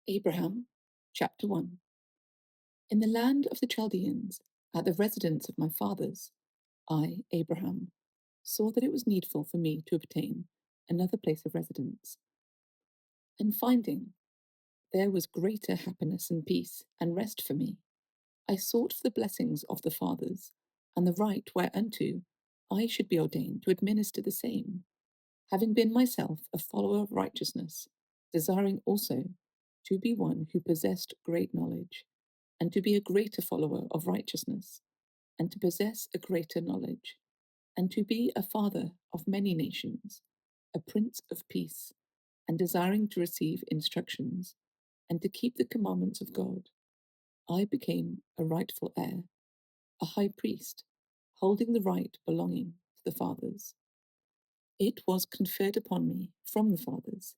Abraham, chapter 1. In the land of the Chaldeans, at the residence of my fathers, I, Abraham, saw that it was needful for me to obtain another place of residence, and finding there was greater happiness and peace and rest for me, I sought for the blessings of the fathers, and the right whereunto I should be ordained to administer the same, having been myself a follower of righteousness, desiring also to be one who possessed great knowledge, and to be a greater follower of righteousness, and to possess a greater knowledge, and to be a father of many nations, a prince of peace, and desiring to receive instructions, and to keep the commandments of God, I became a rightful heir, a high priest, holding the right belonging to the fathers. It was conferred upon me from the fathers.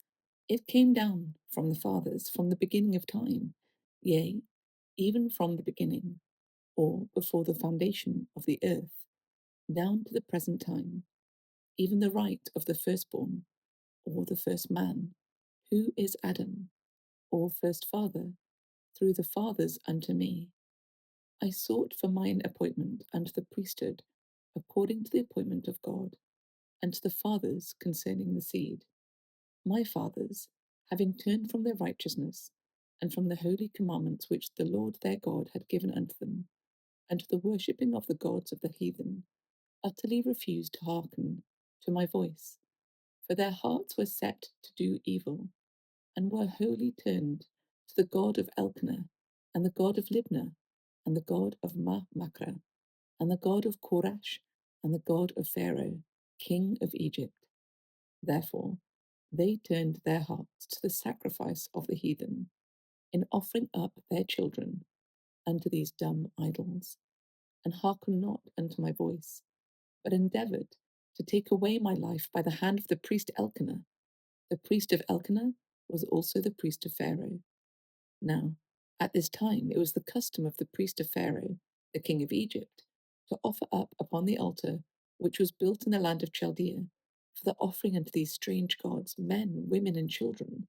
It came down from the fathers from the beginning of time, yea, even from the beginning, or before the foundation of the earth, down to the present time, even the right of the firstborn, or the first man, who is Adam, or first father, through the fathers unto me. I sought for mine appointment unto the priesthood, according to the appointment of God, and to the fathers concerning the seed. My fathers, having turned from their righteousness, and from the holy commandments which the Lord their God had given unto them, and to the worshipping of the gods of the heathen, utterly refused to hearken to my voice, for their hearts were set to do evil, and were wholly turned to the God of Elkanah, and the God of Libnah, and the God of Machra, and the God of Korash, and the God of Pharaoh, king of Egypt. Therefore, they turned their hearts to the sacrifice of the heathen, in offering up their children unto these dumb idols, and hearkened not unto my voice, but endeavoured to take away my life by the hand of the priest Elkanah. The priest of Elkanah was also the priest of Pharaoh. Now, at this time it was the custom of the priest of Pharaoh, the king of Egypt, to offer up upon the altar which was built in the land of Chaldea, for the offering unto these strange gods, men, women, and children.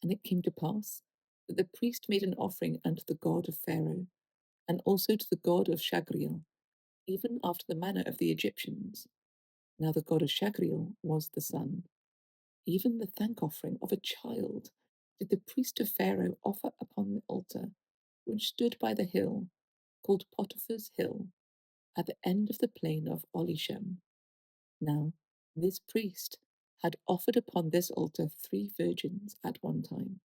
And it came to pass that the priest made an offering unto the god of Pharaoh, and also to the god of Shagriel, even after the manner of the Egyptians. Now the god of Shagriel was the sun. Even the thank offering of a child did the priest of Pharaoh offer upon the altar, which stood by the hill, called Potiphar's Hill, at the end of the plain of Olishem. Now, this priest had offered upon this altar 3 virgins at one time,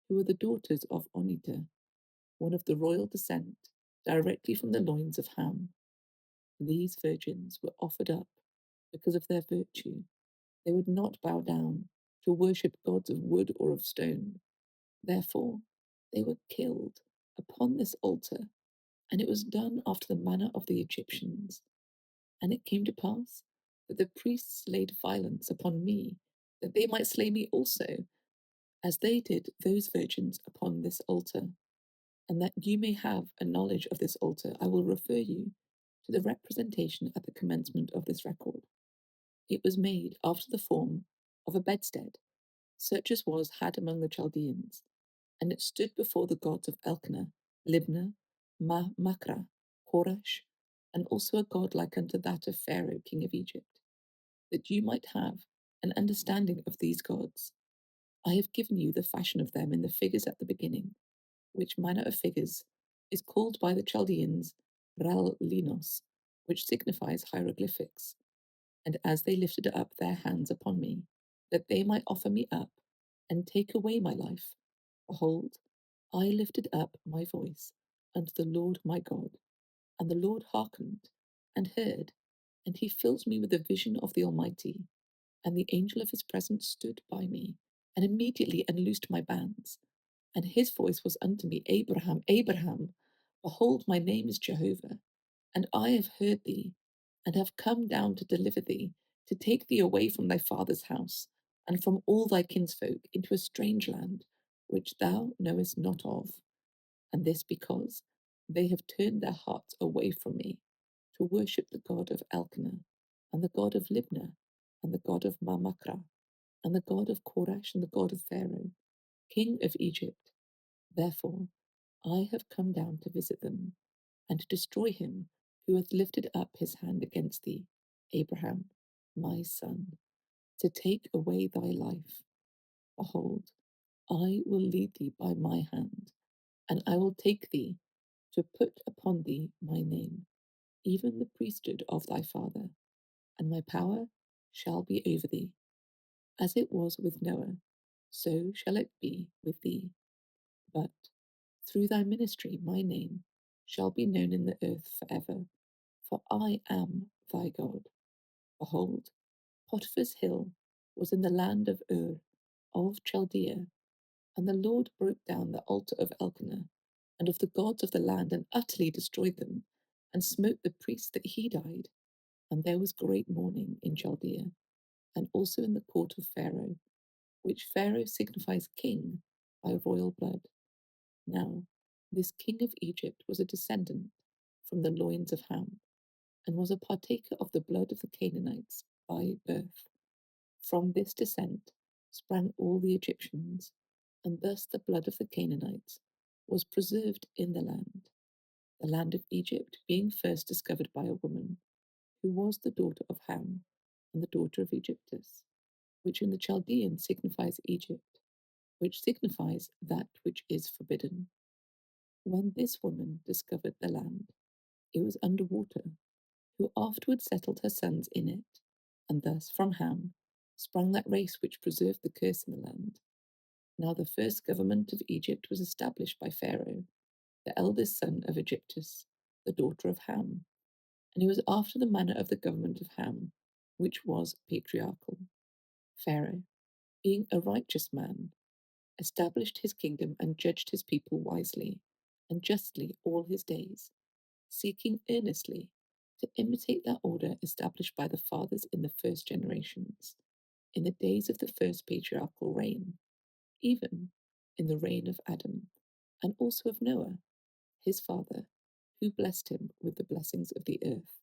who were the daughters of Onita, one of the royal descent, directly from the loins of Ham. These virgins were offered up because of their virtue. They would not bow down to worship gods of wood or of stone. Therefore, they were killed upon this altar, and it was done after the manner of the Egyptians. And it came to pass that the priests laid violence upon me, that they might slay me also, as they did those virgins upon this altar. And that you may have a knowledge of this altar, I will refer you to the representation at the commencement of this record. It was made after the form of a bedstead, such as was had among the Chaldeans, and it stood before the gods of Elkanah, Libnah, Machra, Korash, and also a god like unto that of Pharaoh, king of Egypt, that you might have an understanding of these gods. I have given you the fashion of them in the figures at the beginning, which manner of figures is called by the Chaldeans Linos, which signifies hieroglyphics. And as they lifted up their hands upon me, that they might offer me up and take away my life, behold, I lifted up my voice unto the Lord my God, and the Lord hearkened and heard, and he filled me with the vision of the Almighty. And the angel of his presence stood by me, and immediately unloosed my bands. And his voice was unto me, Abraham, Abraham. Behold, my name is Jehovah, and I have heard thee, and have come down to deliver thee, to take thee away from thy father's house, and from all thy kinsfolk, into a strange land, which thou knowest not of. And this because they have turned their hearts away from me, to worship the God of Elkanah, and the God of Libnah, and the God of Machra, and the God of Korash, and the God of Pharaoh, king of Egypt, Therefore, I have come down to visit them, and to destroy him who hath lifted up his hand against thee, Abraham, my son, to take away thy life. Behold, I will lead thee by my hand, and I will take thee to put upon thee my name, even the priesthood of thy father, and my power shall be over thee. As it was with Noah, so shall it be with thee. But through thy ministry my name shall be known in the earth forever, for I am thy God. Behold, Potiphar's hill was in the land of Ur of Chaldea, and the Lord broke down the altar of Elkanah and of the gods of the land, and utterly destroyed them, and smote the priests that he died. And there was great mourning in Chaldea, and also in the court of Pharaoh, which Pharaoh signifies king by royal blood. Now, this king of Egypt was a descendant from the loins of Ham, and was a partaker of the blood of the Canaanites by birth. From this descent sprang all the Egyptians, and thus the blood of the Canaanites was preserved in the land of Egypt being first discovered by a woman, who was the daughter of Ham, and the daughter of Egyptus, which in the Chaldean signifies Egypt, which signifies that which is forbidden. When this woman discovered the land, it was under water, who afterwards settled her sons in it, and thus from Ham sprang that race which preserved the curse in the land. Now the first government of Egypt was established by Pharaoh, the eldest son of Egyptus, the daughter of Ham, and it was after the manner of the government of Ham, which was patriarchal. Pharaoh, being a righteous man, established his kingdom and judged his people wisely and justly all his days, seeking earnestly to imitate that order established by the fathers in the first generations, in the days of the first patriarchal reign, even in the reign of Adam, and also of Noah, his father, who blessed him with the blessings of the earth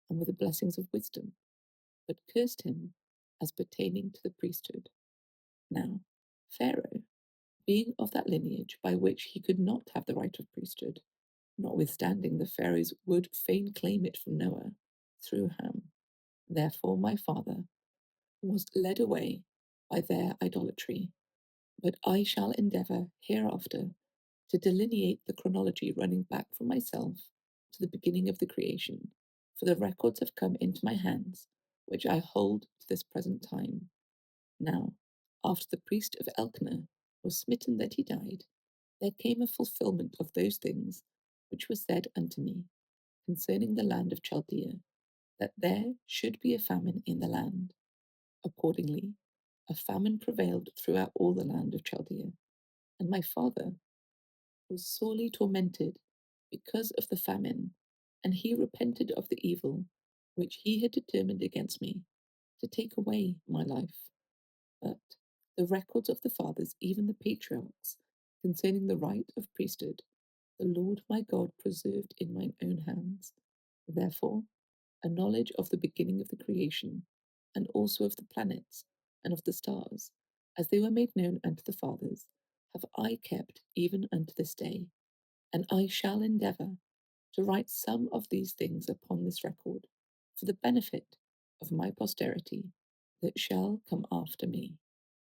and with the blessings of wisdom, but cursed him as pertaining to the priesthood. Now, Pharaoh, being of that lineage by which he could not have the right of priesthood, notwithstanding the Pharaohs would fain claim it from Noah through Ham. Therefore, my father was led away by their idolatry, but I shall endeavour hereafter to delineate the chronology running back from myself to the beginning of the creation, for the records have come into my hands, which I hold to this present time. Now, after the priest of Elkanah was smitten that he died, there came a fulfillment of those things which were said unto me concerning the land of Chaldea, that there should be a famine in the land. Accordingly, a famine prevailed throughout all the land of Chaldea, and my father was sorely tormented because of the famine, and he repented of the evil which he had determined against me to take away my life. But the records of the fathers, even the patriarchs, concerning the right of priesthood, the Lord my God preserved in mine own hands. Therefore, a knowledge of the beginning of the creation, and also of the planets and of the stars, as they were made known unto the fathers, have I kept even unto this day, and I shall endeavour to write some of these things upon this record, for the benefit of my posterity that shall come after me.